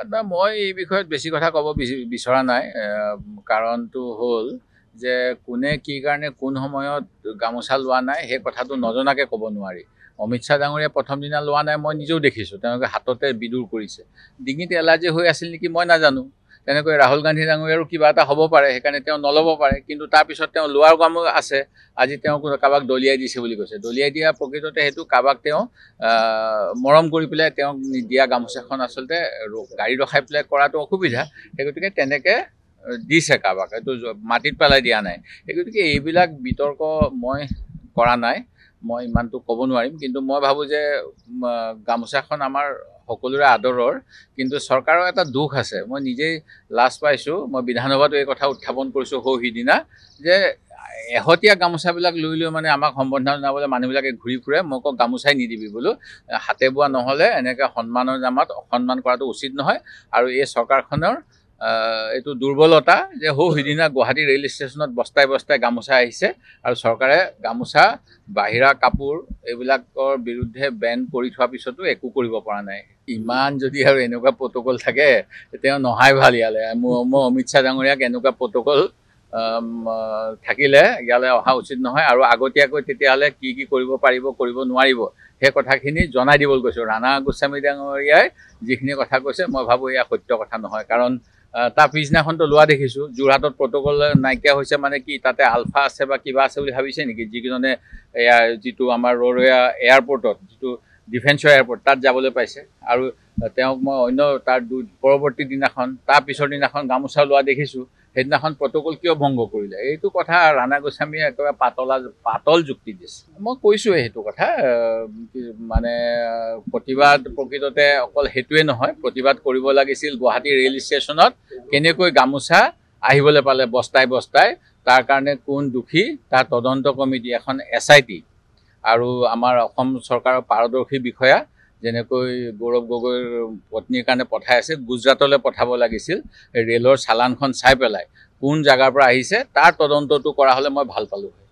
মই এই বিষয়ত বেছি কথা ক'ব বিচৰা নাই। কাৰণটো হ'ল যে কোনে কি কাৰণে কোন সময়ত গামোচা লোৱা নাই সেই কথাটো নজনাকৈ ক'ব নোৱাৰি। অমিত শ্বাহ ডাঙৰীয়া প্ৰথম দিনা লোৱা নাই, মই নিজেও দেখিছোঁ। তেওঁলোকে হাততে বিদুৰ কৰিছে। ডিঙিত এলাৰ্জি হৈ আছিল নেকি মই নাজানো। তেনেকৈ ৰাহুল গান্ধী ডাঙৰীয়াৰো কিবা এটা হ'ব পাৰে, সেইকাৰণে তেওঁ নল'ব পাৰে। কিন্তু তাৰপিছত তেওঁ লোৱাৰ কামো আছে। আজি তেওঁ কাৰোবাক দলিয়াই দিছে বুলি কৈছে। দলিয়াই দিয়া প্ৰকৃততে সেইটো কাৰোবাক তেওঁ মৰম কৰি পেলাই তেওঁক দিয়া গামোচাখন আচলতে গাড়ী ৰখাই পেলাই কৰাটো অসুবিধা। সেই গতিকে তেনেকৈ দিছে কাৰোবাক, এইটো মাটিত পেলাই দিয়া নাই। সেই গতিকে এইবিলাক বিতৰ্ক মই কৰা নাই, মই ইমানটো ক'ব নোৱাৰিম। কিন্তু মই ভাবোঁ যে গামোচাখন আমাৰ সকলোৰে আদৰৰ, কিন্তু চৰকাৰৰ এটা দুখ আছে। মই নিজেই লাজ পাইছোঁ, মই বিধানসভাতো এই কথা উত্থাপন কৰিছোঁ সিদিনা, যে এহতীয়া গামোচাবিলাক লৈ মানে আমাক সম্বৰ্ধনা জনাবলৈ মানুহবিলাকে ঘূৰি ফুৰে। মই কওঁ গামোচাই নিদিবি বোলো, হাতে বোৱা নহ'লে এনেকৈ সন্মানৰ নামত অসন্মান কৰাটো উচিত নহয়। আৰু এই চৰকাৰখনৰ এইটো দুৰ্বলতা যে সিদিনা গুৱাহাটী ৰেল ষ্টেচনত বস্তাই বস্তাই গামোচা আহিছে, আৰু চৰকাৰে গামোচা বাহিৰা কাপোৰ এইবিলাকৰ বিৰুদ্ধে বেন কৰি থোৱাৰ পিছতো একো কৰিব পৰা নাই। ইমান যদি আৰু এনেকুৱা প্ৰট'কল থাকে তেওঁ নহাই ভাল ইয়ালৈ। মই অমিত শ্বাহ ডাঙৰীয়াক এনেকুৱা প্ৰট'কল থাকিলে ইয়ালৈ অহা উচিত নহয়। আৰু আগতীয়াকৈ তেতিয়াহ'লে কি কি কৰিব পাৰিব কৰিব নোৱাৰিব সেই কথাখিনি জনাই দিবলৈ কৈছোঁ। ৰাণা গোস্বামী ডাঙৰীয়াই যিখিনি কথা কৈছে মই ভাবোঁ এয়া সত্য কথা নহয়। কাৰণ তাৰ পিছদিনাখনতো লোৱা দেখিছোঁ। যোৰহাটত প্ৰট'কল নাইকিয়া হৈছে মানে কি তাতে আলফা আছে বা কিবা আছে বুলি ভাবিছে নেকি? যিকেইজনে এয়া যিটো আমাৰ ৰৰৈয়া এয়াৰপৰ্টত, যিটো ডিফেন্সৰ এয়াৰপৰ্ট, তাত যাবলৈ পাইছে। আৰু তেওঁক মই অন্য তাৰ পৰৱৰ্তী দিনাখন, তাৰ পিছৰ দিনাখন গামোচা লোৱা দেখিছোঁ। সেইদিনাখন প্ৰট'কল কিয় ভংগ কৰিলে? এইটো কথা ৰাণা গোস্বামীয়ে একেবাৰে পাতল যুক্তি দিছে। মই কৈছোঁৱেই সেইটো কথা। মানে প্ৰতিবাদ প্ৰকৃততে অকল সেইটোৱে নহয়, প্ৰতিবাদ কৰিব লাগিছিল গুৱাহাটী ৰেল ষ্টেচনত কেনেকৈ গামোচা আহিবলৈ পালে বস্তাই বস্তাই, তাৰ কাৰণে কোন দোষী তাৰ তদন্ত কমিটি এখন SIT আৰু আমাৰ অসম চৰকাৰৰ পাৰদৰ্শী বিষয়া যেনেকৈ গৌৰৱ গগৈৰ পত্নীৰ কাৰণে পঠাই আছে, গুজৰাটলৈ পঠাব লাগিছিল। ৰেলৰ চালানখন চাই পেলাই কোন জেগাৰ পৰা আহিছে তাৰ তদন্তটো কৰা হ'লে মই ভাল পালোঁ হয়।